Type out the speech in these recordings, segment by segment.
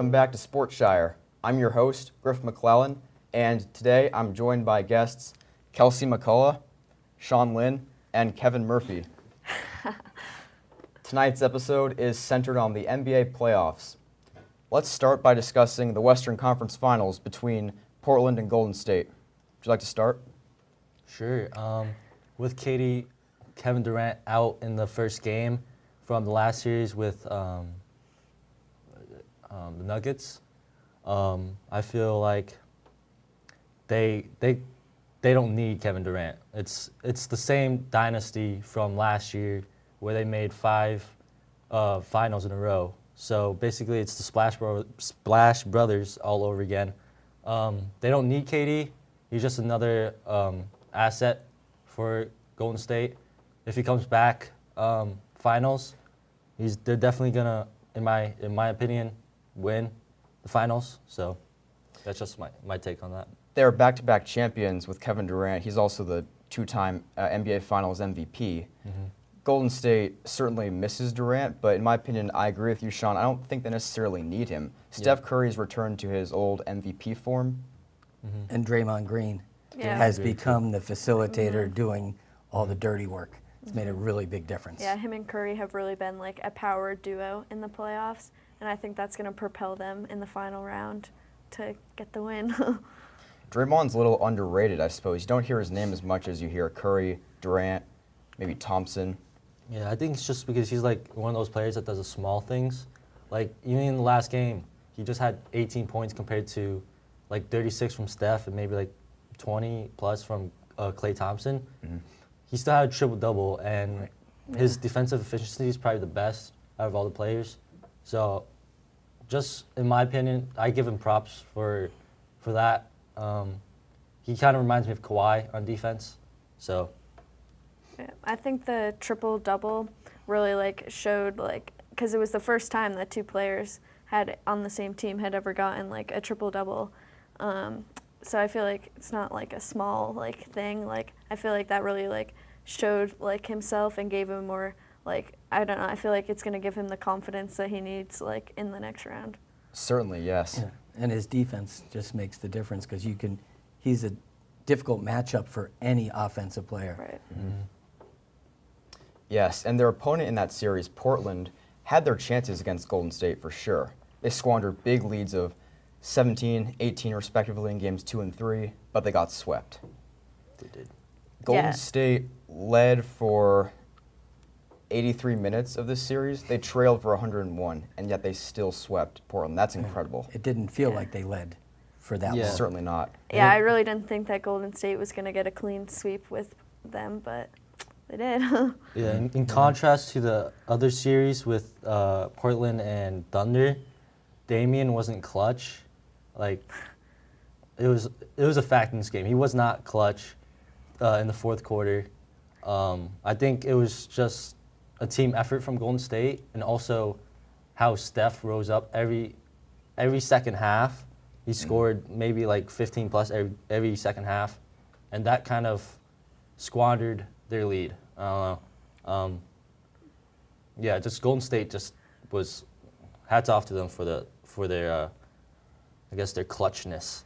Welcome back to Sportshire. I'm your host, Griff McClellan, and today I'm joined by guests Kelsey McCullough, Sean Lynn, and Kevin Murphy. Tonight's episode is centered on the NBA playoffs. Let's start by discussing the Western Conference Finals between Portland and Golden State. Would you like to start? Sure. With Kevin Durant out in the first game from the last series with the Nuggets, I feel like they don't need Kevin Durant. It's the same dynasty from last year where they made 5 finals in a row. So basically, it's the Splash Brothers all over again. They don't need KD. He's just another asset for Golden State. If he comes back, finals, they're definitely gonna, in my opinion, win the finals. So that's just my take on that. They're back-to-back champions with Kevin Durant. He's also the 2-time NBA Finals MVP. Mm-hmm. Golden State certainly misses Durant, but in my opinion, I agree with you, Sean. I don't think they necessarily need him. Steph Curry's returned to his old MVP form. Mm-hmm. And Draymond Green has become the facilitator doing all the dirty work. It's made a really big difference. Yeah, him and Curry have really been like a power duo in the playoffs, and I think that's going to propel them in the final round to get the win. Draymond's a little underrated, I suppose. You don't hear his name as much as you hear Curry, Durant, maybe Thompson. Yeah, I think it's just because he's like one of those players that does the small things. Like, even in the last game, he just had 18 points compared to like 36 from Steph and maybe like 20 plus from Klay Thompson. Mm-hmm. He still had a triple-double, and his defensive efficiency is probably the best out of all the players. So, just in my opinion, I give him props for that. He kind of reminds me of Kawhi on defense. So, yeah, I think the triple-double really like showed like, because it was the first time that 2 players had on the same team had ever gotten like a triple-double. So I feel like it's not like a small like thing. Like I feel like that really like showed like himself and gave him more like, I don't know, I feel like it's going to give him the confidence that he needs like in the next round. Certainly, yes. Yeah. And his defense just makes the difference because he's a difficult matchup for any offensive player. Right. Mm-hmm. Yes, and their opponent in that series, Portland, had their chances against Golden State for sure. They squandered big leads of 17, 18 respectively in games 2 and 3, but they got swept. They did. Golden State led for 83 minutes of this series. They trailed for 101, and yet they still swept Portland. That's incredible. It didn't feel like they led for that long. Certainly not. Yeah, I really didn't think that Golden State was going to get a clean sweep with them, but they did. Yeah, in contrast to the other series with Portland and Thunder, Damian wasn't clutch. Like, it was a fact in this game. He was not clutch in the fourth quarter. I think it was just a team effort from Golden State, and also how Steph rose up every second half. He scored maybe like 15 plus every second half, and that kind of squandered their lead. I don't know. Yeah, just Golden State just was hats off to them for their I guess their clutchness.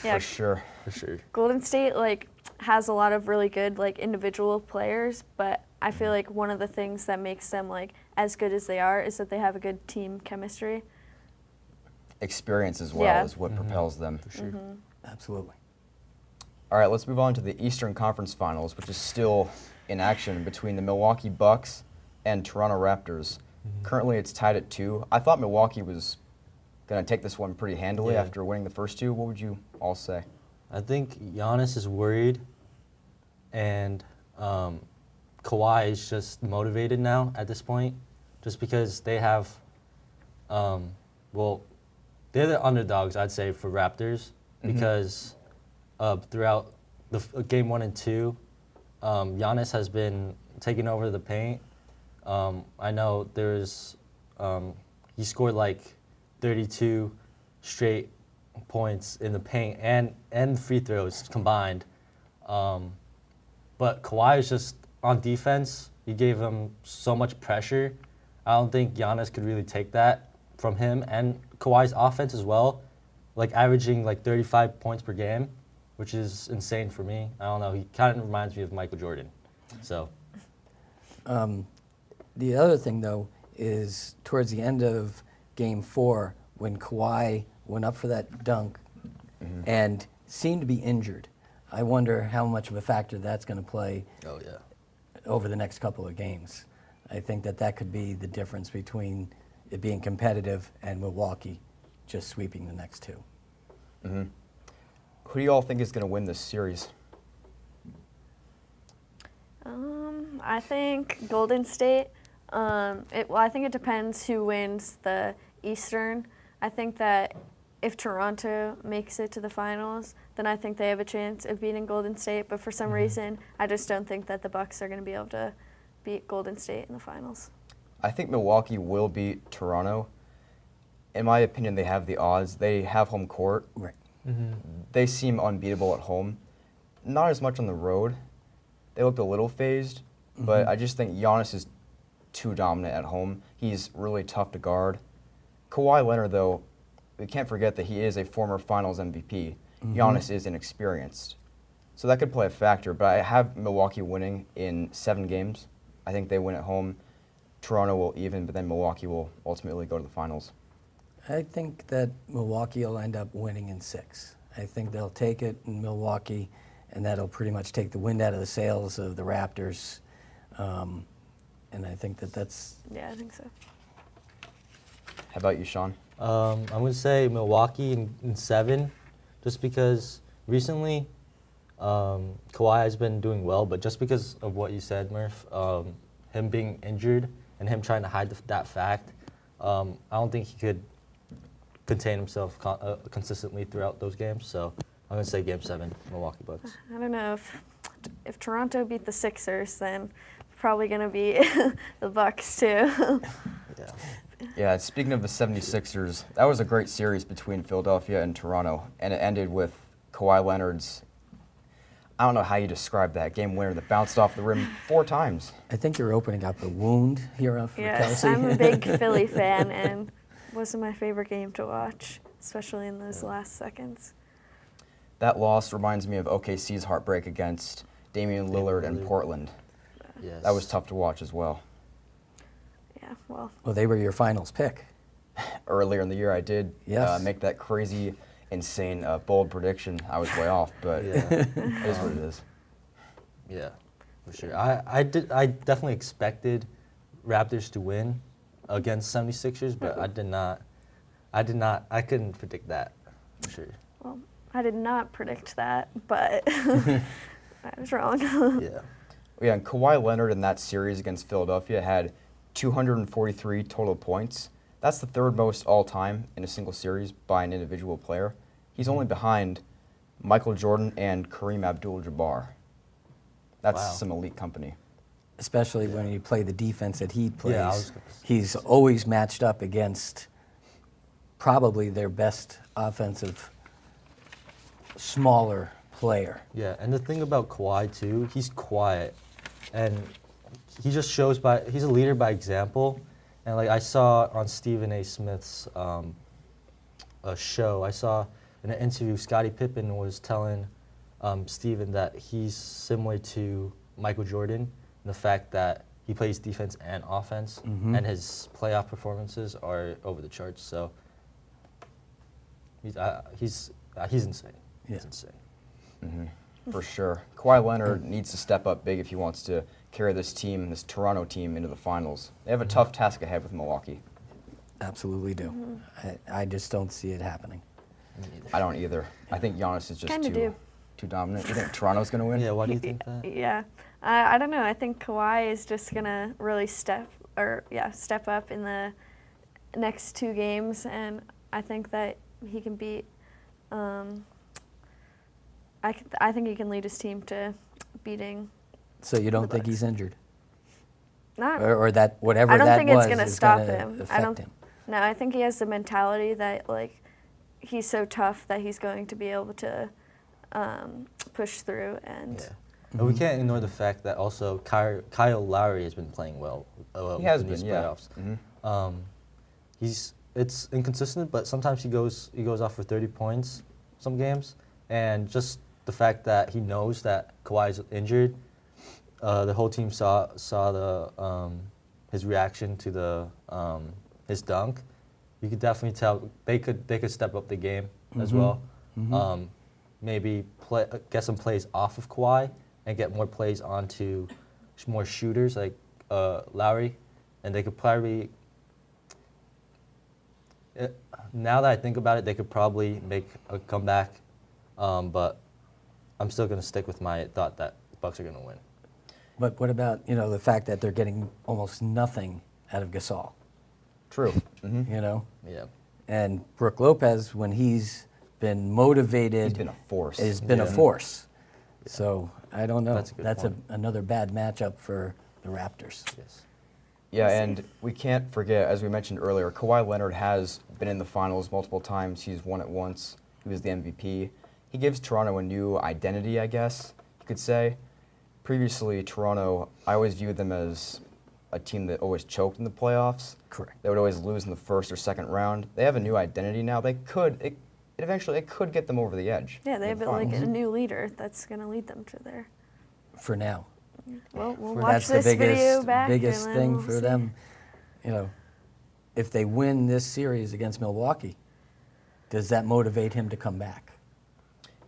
Yeah, For sure. Golden State like has a lot of really good like individual players, but I feel like one of the things that makes them like as good as they are is that they have a good team chemistry. Experience as well is what propels them. For sure. Mm-hmm. Absolutely. All right, let's move on to the Eastern Conference Finals, which is still in action between the Milwaukee Bucks and Toronto Raptors. Currently, it's tied at 2. I thought Milwaukee was going to take this one pretty handily after winning the first 2. What would you all say? I think Giannis is worried, and Kawhi is just motivated now at this point, just because they have, they're the underdogs, I'd say, for Raptors, because throughout the game 1 and 2, Giannis has been taking over the paint. I know he scored like 32 straight points in the paint and free throws combined. But Kawhi is just on defense. He gave him so much pressure. I don't think Giannis could really take that from him. And Kawhi's offense as well, like averaging like 35 points per game, which is insane for me. I don't know. He kind of reminds me of Michael Jordan. So. The other thing, though, is towards the end of Game 4, when Kawhi went up for that dunk and seemed to be injured. I wonder how much of a factor that's going to play Oh yeah. over the next couple of games. I think that could be the difference between it being competitive and Milwaukee just sweeping the next two. Who do you all think is going to win this series? I think Golden State. I think it depends who wins the Eastern. I think that if Toronto makes it to the finals, then I think they have a chance of beating Golden State. But for some reason, I just don't think that the Bucks are going to be able to beat Golden State in the finals. I think Milwaukee will beat Toronto. In my opinion, they have the odds. They have home court. Right. They seem unbeatable at home. Not as much on the road. They looked a little phased, but I just think Giannis is too dominant at home. He's really tough to guard. Kawhi Leonard, though, we can't forget that he is a former Finals MVP. Giannis is inexperienced. So that could play a factor, but I have Milwaukee winning in 7 games. I think they win at home. Toronto will even, but then Milwaukee will ultimately go to the finals. I think that Milwaukee will end up winning in 6. I think they'll take it in Milwaukee, and that'll pretty much take the wind out of the sails of the Raptors. And I think that's... Yeah, I think so. How about you, Sean? I'm going to say Milwaukee in 7, just because recently Kawhi has been doing well, but just because of what you said, Murph, him being injured and him trying to hide that fact, I don't think he could contain himself consistently throughout those games. So I'm going to say Game 7, Milwaukee Bucks. I don't know if Toronto beat the Sixers, then probably going to be the Bucks too. Yeah. Yeah, speaking of the 76ers, that was a great series between Philadelphia and Toronto, and it ended with Kawhi Leonard's, I don't know how you describe that, game winner that bounced off the rim 4 times. I think you're opening up a wound here for Yes, Kelsey. I'm a big Philly fan, and wasn't my favorite game to watch, especially in those last seconds. That loss reminds me of OKC's heartbreak against Damian Lillard in Portland. Yes. That was tough to watch as well. Yeah, well, Well, they were your finals pick. Earlier in the year, I did Yes. make that crazy, insane, bold prediction. I was way off, but Yeah. it is what it is. Yeah, for sure. I definitely expected Raptors to win against 76ers, but I couldn't predict that, for sure. well, I did not predict that, but I was wrong. Yeah. Yeah, and Kawhi Leonard in that series against Philadelphia had 243 total points. That's the 3rd most all-time in a single series by an individual player. He's only behind Michael Jordan and Kareem Abdul-Jabbar. That's Wow. some elite company. Especially when you play the defense that he plays. Yeah, I was gonna He's always matched up against probably their best offensive, smaller player. Yeah, and the thing about Kawhi too, he's quiet, and he just shows he's a leader by example. And like I saw on Stephen A. Smith's a show, I saw in an interview, Scottie Pippen was telling Stephen that he's similar to Michael Jordan in the fact that he plays defense and offense, and his playoff performances are over the charts. So he's insane. Yeah. He's insane. For sure. Kawhi Leonard needs to step up big if he wants to carry this team, this Toronto team, into the finals. They have a tough task ahead with Milwaukee. Absolutely do. I just don't see it happening. I don't either. I think Giannis is just Kinda do. too dominant. You think Toronto's going to win? Yeah, why do you think that? Yeah, I don't know. I think Kawhi is just gonna really step up in the next 2 games, and I think that he can beat. I think he can lead his team to beating. So you don't The think Bucks. he's injured? Not. Or that whatever I don't that think was it's gonna is stop gonna him. affect him. No, I think he has the mentality that like he's so tough that he's going to be able to push through and. Yeah. But we can't ignore the fact that also Kyle Lowry has been playing well He has in these been, yeah. playoffs. Mhm. it's inconsistent, but sometimes he goes off for 30 points some games, and just the fact that he knows that Kawhi is injured, the whole team saw the his reaction to the his dunk. You could definitely tell they could step up the game as well. Maybe get some plays off of Kawhi and get more plays onto more shooters like Lowry, and they could probably. Now that I think about it, they could probably make a comeback, but I'm still going to stick with my thought that the Bucks are going to win. But what about, the fact that they're getting almost nothing out of Gasol, True. Yeah. And Brook Lopez, when he's been motivated, He's been a force. has been a force. So I don't know. That's a good That's point. another bad matchup for the Raptors. Yes. Yeah, We'll see. and we can't forget, as we mentioned earlier, Kawhi Leonard has been in the finals multiple times. He's won it once. He was the MVP. He gives Toronto a new identity, I guess you could say. Previously, Toronto, I always viewed them as a team that always choked in the playoffs. Correct. They would always lose in the first or second round. They have a new identity now. It could get them over the edge. Yeah, they in have the like finals. a new leader that's going to lead them to there. For now. Well, we'll For- watch That's this the video back. biggest and then thing we'll for see. them. If they win this series against Milwaukee, does that motivate him to come back?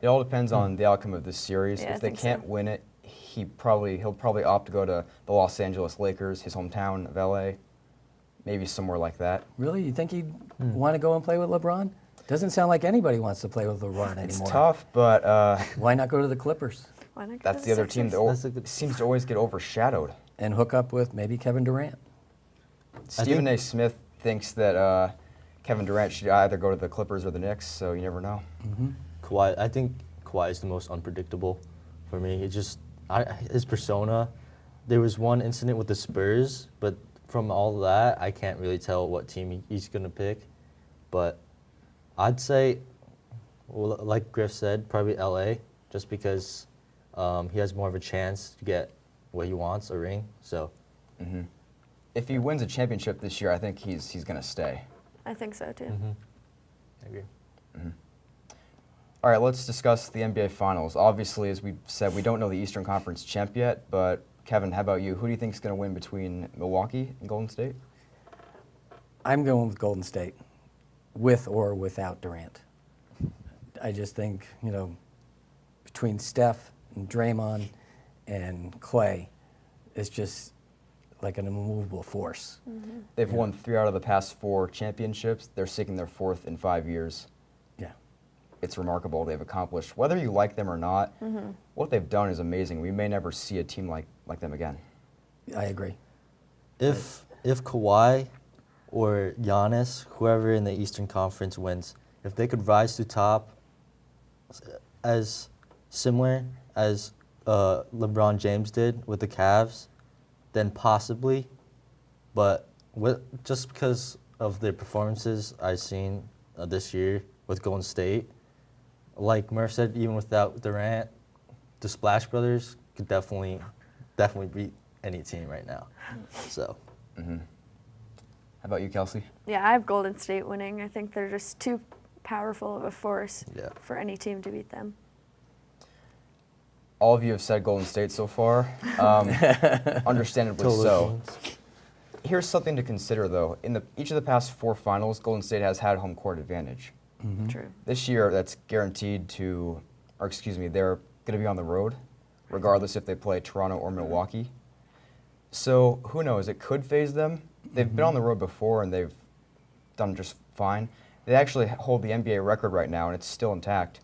It all depends on the outcome of this series. Yeah, I If they think can't so. win it, he'll probably opt to go to the Los Angeles Lakers, his hometown of LA, maybe somewhere like that. Really? You think he'd want to go and play with LeBron? Doesn't sound like anybody wants to play with LeBron anymore. It's tough, but Why not go to the Clippers Why not go that's to the other team Sixers? that That's a good- seems to always get overshadowed. and hook up with maybe Kevin Durant? Stephen think- A. Smith thinks that Kevin Durant should either go to the Clippers or the Knicks, so you never know. Kawhi, I think Kawhi is the most unpredictable for me. It just his persona. There was one incident with the Spurs, but from all that, I can't really tell what team he's gonna pick. But I'd say, well, like Griff said, probably LA, just because he has more of a chance to get what he wants, a ring. So If he wins a championship this year, I think he's going to stay. I think so too. I agree. All right, let's discuss the NBA Finals. Obviously, as we said, we don't know the Eastern Conference champ yet, but Kevin, how about you? Who do you think is going to win between Milwaukee and Golden State? I'm going with Golden State, with or without Durant. I just think, between Steph and Draymond and Clay, it's just like an immovable force. They've won 3 out of the past 4 championships. They're seeking their 4th in 5 years. Yeah. It's remarkable they've accomplished. Whether you like them or not, what they've done is amazing. We may never see a team like them again. I agree. If Kawhi or Giannis, whoever in the Eastern Conference wins, if they could rise to top as similar as LeBron James did with the Cavs, then possibly. But just because of their performances I've seen this year with Golden State, like Murph said, even without Durant, the Splash Brothers could definitely beat any team right now. So. How about you, Kelsey? Yeah, I have Golden State winning. I think they're just too powerful of a force Yeah. for any team to beat them. All of you have said Golden State so far, understandably Till so. wins. Here's something to consider, though. In each of the past 4 finals, Golden State has had home court advantage. True. This year, that's guaranteed to, or excuse me, they're going to be on the road, regardless if they play Toronto or Milwaukee. So who knows? It could phase them. They've been on the road before, and they've done just fine. They actually hold the NBA record right now, and it's still intact.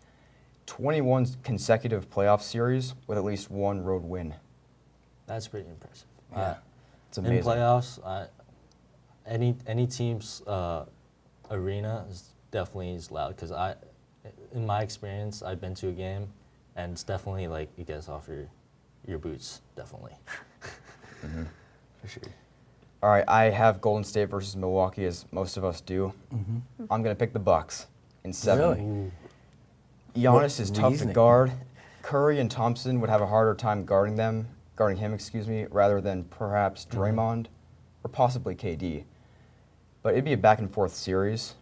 21 consecutive playoff series with at least 1 road win. That's pretty impressive. Yeah, it's In amazing. playoffs, any team's arena is definitely loud because in my experience, I've been to a game, and it's definitely like it gets off your boots, definitely. For sure. All right, I have Golden State versus Milwaukee, as most of us do. I'm going to pick the Bucks in 7. Really? Ooh. Giannis is tough to reasoning? guard. Curry and Thompson would have a harder time guarding him, rather than perhaps Draymond or possibly KD. But it'd be a back-and-forth series.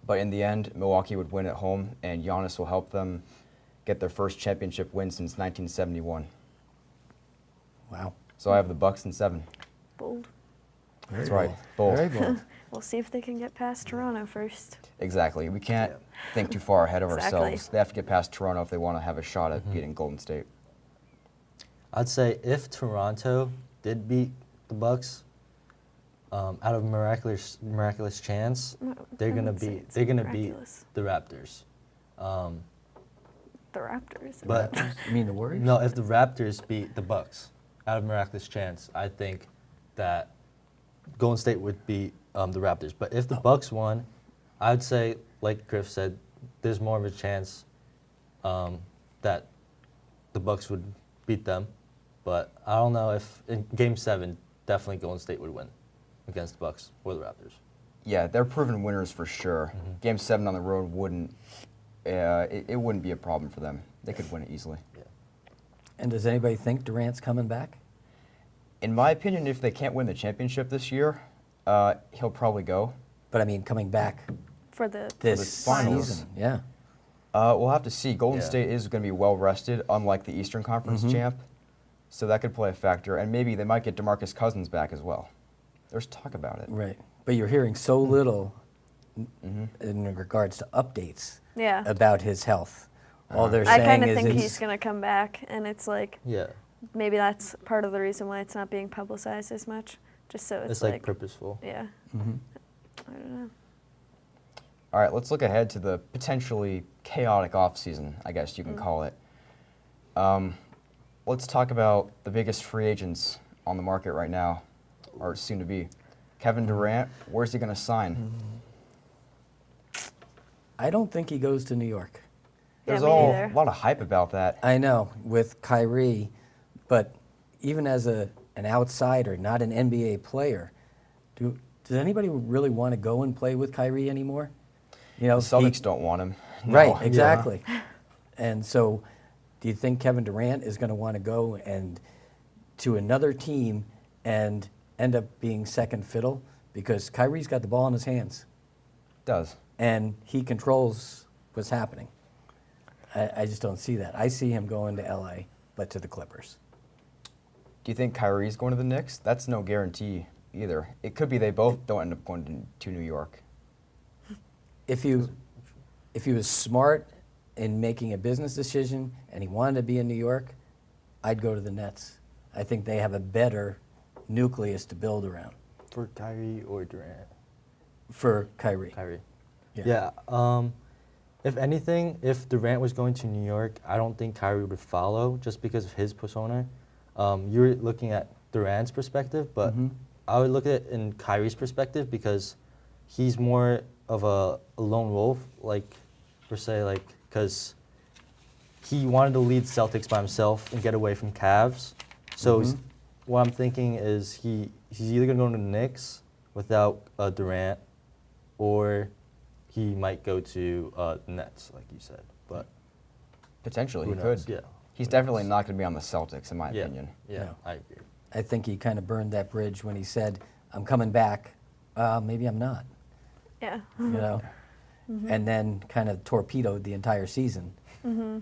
But in the end, Milwaukee would win at home, and Giannis will help them get their first championship win since 1971. Wow. So I have the Bucks in 7. Bold. That's right, bold. Very bold. We'll see if they can get past Toronto first. Exactly. We can't think too far ahead of Exactly. ourselves. They have to get past Toronto if they want to have a shot at beating Golden State. I'd say if Toronto did beat the Bucks, out of miraculous chance, they're I gonna wouldn't say beat it's they're gonna beat miraculous. the Raptors. The Raptors. But You mean the Warriors? no, if the Raptors beat the Bucks, out of miraculous chance, I think that Golden State would beat the Raptors. But if the Bucks won, I'd say, like Griff said, there's more of a chance that the Bucks would beat them. But I don't know if in Game 7, definitely Golden State would win against the Bucks or the Raptors. Yeah, they're proven winners for sure. Game 7 on the road wouldn't it wouldn't be a problem for them. They could win it easily. And does anybody think Durant's coming back? In my opinion, if they can't win the championship this year, he'll probably go. But I mean, coming back For the this finals. season. Yeah. We'll have to see. Golden Yeah. State is going to be well rested, unlike the Eastern Conference champ. So that could play a factor, and maybe they might get DeMarcus Cousins back as well. There's talk about it. Right. But you're hearing so little in regards to updates Yeah. about his health. All they're I saying kind of is think it's, he's going to come back, and it's like Yeah, maybe that's part of the reason why it's not being publicized as much, just so it's it's like purposeful. yeah. Mhm. I don't know. All right, let's look ahead to the potentially chaotic offseason, I guess you can call it. Let's talk about the biggest free agents on the market right now, or soon to be. Kevin Durant, where's he going to sign? I don't think he goes to New York. There's Yeah, me a neither. lot of hype about that. I know, with Kyrie, but even as an outsider, not an NBA player, does anybody really want to go and play with Kyrie anymore? You know, The Celtics don't want him. No. Right, exactly. And so, do you think Kevin Durant is going to want to go and to another team and end up being second fiddle? Because Kyrie's got the ball in his hands, Does. and he controls what's happening. I just don't see that. I see him going to LA, but to the Clippers. Do you think Kyrie's going to the Knicks? That's no guarantee either. It could be they both don't end up going to New York. If he was smart in making a business decision and he wanted to be in New York, I'd go to the Nets. I think they have a better nucleus to build around For Kyrie or Durant? for Kyrie. Kyrie. Yeah. Yeah. If anything, if Durant was going to New York, I don't think Kyrie would follow just because of his persona. You're looking at Durant's perspective, but I would look at it in Kyrie's perspective because he's more of a lone wolf, like per se, like because he wanted to lead Celtics by himself and get away from Cavs. So what I'm thinking is he's either gonna go to the Knicks without Durant, or he might go to the Nets, like you said. But Potentially, who he knows? could. Yeah. He's Who definitely knows? not going to be on the Celtics, in my Yeah. opinion. Yeah, No. I agree. I think he kind of burned that bridge when he said, "I'm coming back. Maybe I'm not." Yeah. You know, and then kind of torpedoed the entire season. Yeah.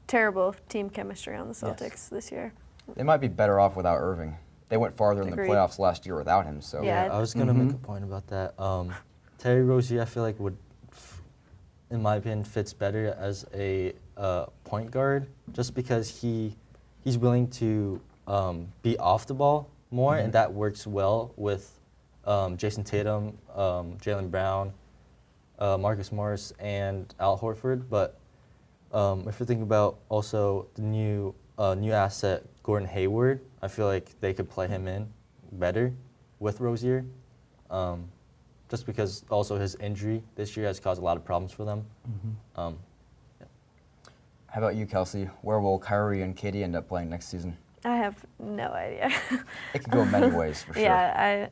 Terrible team chemistry on the Celtics this year. They might be better off without Irving. They went farther in the Agreed. playoffs last year without him, so Yeah. I was gonna make a point about that. Terry Rozier, I feel like would, in my opinion, fits better as a point guard, just because he's willing to be off the ball more, and that works well with Jason Tatum, Jaylen Brown, Marcus Morris, and Al Horford. But if you think about also the new asset Gordon Hayward, I feel like they could play him in better with Rozier, just because also his injury this year has caused a lot of problems for them. How about you, Kelsey? Where will Kyrie and Katie end up playing next season? I have no idea. It could go many ways, for sure. Yeah,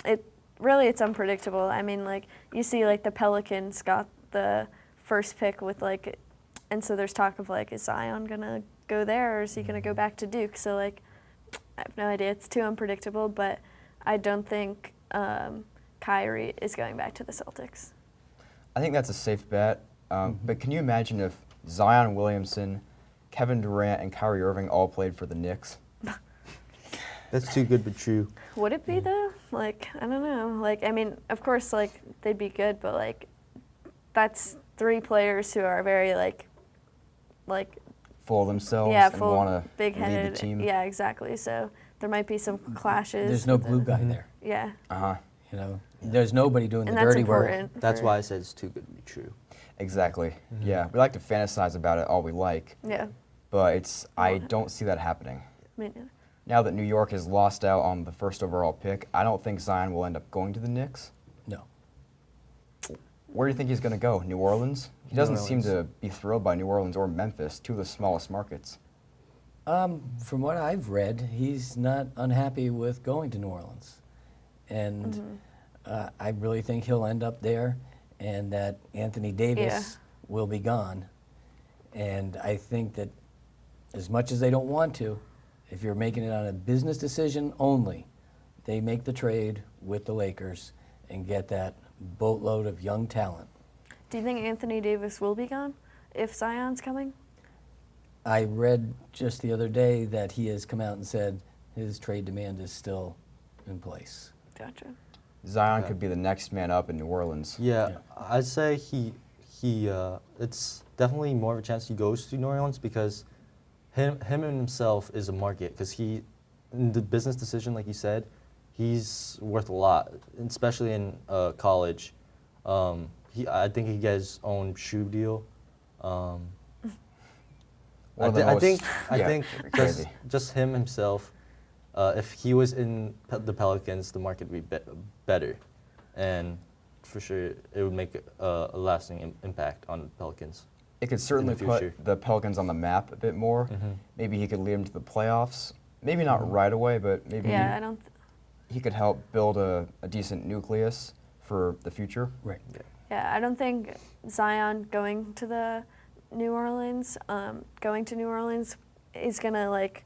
it's unpredictable. I mean, like you see, like the Pelicans got the first pick with like, and so there's talk of like, is Zion gonna go there or is he gonna go back to Duke? So like, I have no idea. It's too unpredictable. But I don't think Kyrie is going back to the Celtics. I think that's a safe bet. But can you imagine if Zion Williamson, Kevin Durant, and Kyrie Irving all played for the Knicks? That's too good but true. Would it be though? Like, I don't know. Like, I mean, of course, like they'd be good, but like, that's 3 players who are very like Full of themselves yeah, and full want to lead big-headed. the team? Yeah, exactly. So there might be some clashes. There's no with glue it. guy there. Yeah, Uh-huh. You know, there's nobody doing and the that's dirty work. important. That's for- why I said it's too good to be true. Exactly. Yeah, we like to fantasize about it all we like, Yeah, but I don't see that happening. me neither. Now that New York has lost out on the first overall pick, I don't think Zion will end up going to the Knicks. No. Where do you think he's going to go? New Orleans? He doesn't seem Orleans. to be thrilled by New Orleans or Memphis, 2 of the smallest markets. From what I've read, he's not unhappy with going to New Orleans. And I really think he'll end up there and that Anthony Davis will be gone. And I think that as much as they don't want to, if you're making it on a business decision only, they make the trade with the Lakers and get that boatload of young talent. Do you think Anthony Davis will be gone if Zion's coming? I read just the other day that he has come out and said his trade demand is still in place. Gotcha. Zion Yeah. could be the next man up in New Orleans. Yeah, Yeah. I'd say it's definitely more of a chance he goes to New Orleans because him and himself is a market because he, in the business decision, like you said, he's worth a lot, especially in college. I think he gets his own shoe deal. One of the most- I yeah, think crazy. just him himself. If he was in the Pelicans, the market would be better, and for sure it would make a lasting impact on the Pelicans. It could certainly the put future. the Pelicans on the map a bit more. Mhm. Maybe he could lead them to the playoffs. Maybe not right away, but maybe Yeah, I don't. he could help build a decent nucleus for the future. Right. Yeah, I don't think Zion going to New Orleans is gonna like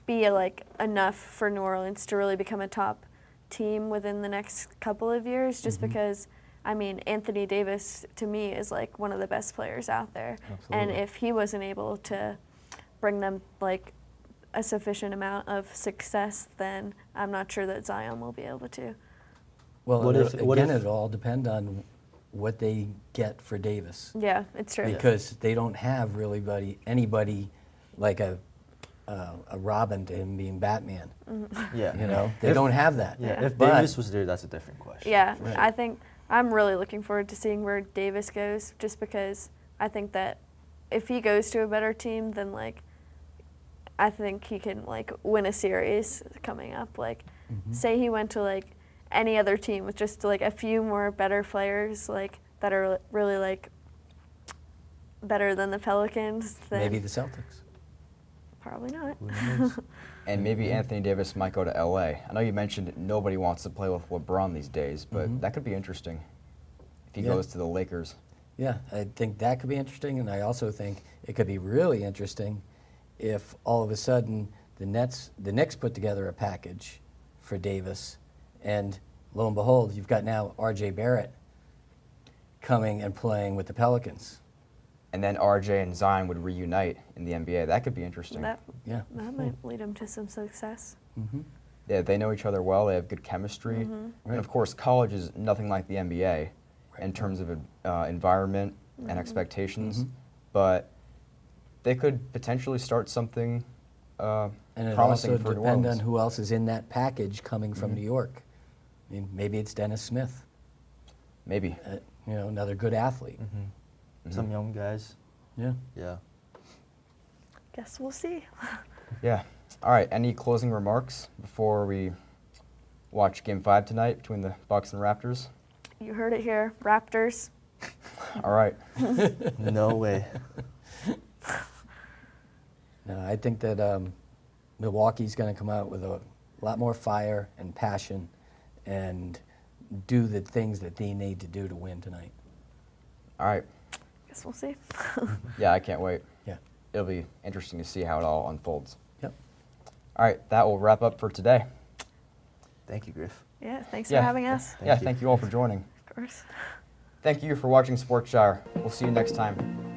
be like enough for New Orleans to really become a top team within the next couple of years. Just because, I mean, Anthony Davis to me is like one of the best players out there, and Absolutely. if he wasn't able to bring them like a sufficient amount of success, then I'm not sure that Zion will be able to. Well, What if- it'll all depend on what they get for Davis. Yeah, it's true. Because they don't have really anybody like a Robin to him being Batman. Yeah, You know, they don't have that. Yeah, if But- Davis was there, that's a different question. Yeah, Right. I think I'm really looking forward to seeing where Davis goes, just because I think that if he goes to a better team, then like I think he can like win a series coming up. Like, say he went to like any other team with just like a few more better players, like that are really like better than the Pelicans. Then Maybe the Celtics. probably not. Who knows? And maybe Anthony Davis might go to LA. I know you mentioned nobody wants to play with LeBron these days, but that could be interesting if he Yeah. goes to the Lakers. Yeah, I think that could be interesting, and I also think it could be really interesting if all of a sudden the Knicks put together a package for Davis, and lo and behold, you've got now R.J. Barrett coming and playing with the Pelicans. And then RJ and Zion would reunite in the NBA. That could be interesting. That Yeah. might lead him to some success. Yeah, they know each other well. They have good chemistry. And of course, college is nothing like the NBA in terms of environment and expectations. But they could potentially start something And it promising also for New depends on Orleans. who else is in that package coming from New York. I mean, maybe it's Dennis Smith, Maybe. another good athlete. Some young guys. Yeah. Yeah. Guess we'll see. Yeah. All right. Any closing remarks before we watch Game 5 tonight between the Bucks and Raptors? You heard it here, Raptors. All right. No way. No, I think that Milwaukee's going to come out with a lot more fire and passion and do the things that they need to do to win tonight. All right. Guess we'll see. Yeah, I can't wait. Yeah. It'll be interesting to see how it all unfolds. Yep. All right. That will wrap up for today. Thank you, Griff. Yeah, thanks Yeah. for having us. Thank you all for joining. Of course. Thank you for watching Sportshire. We'll see you next time.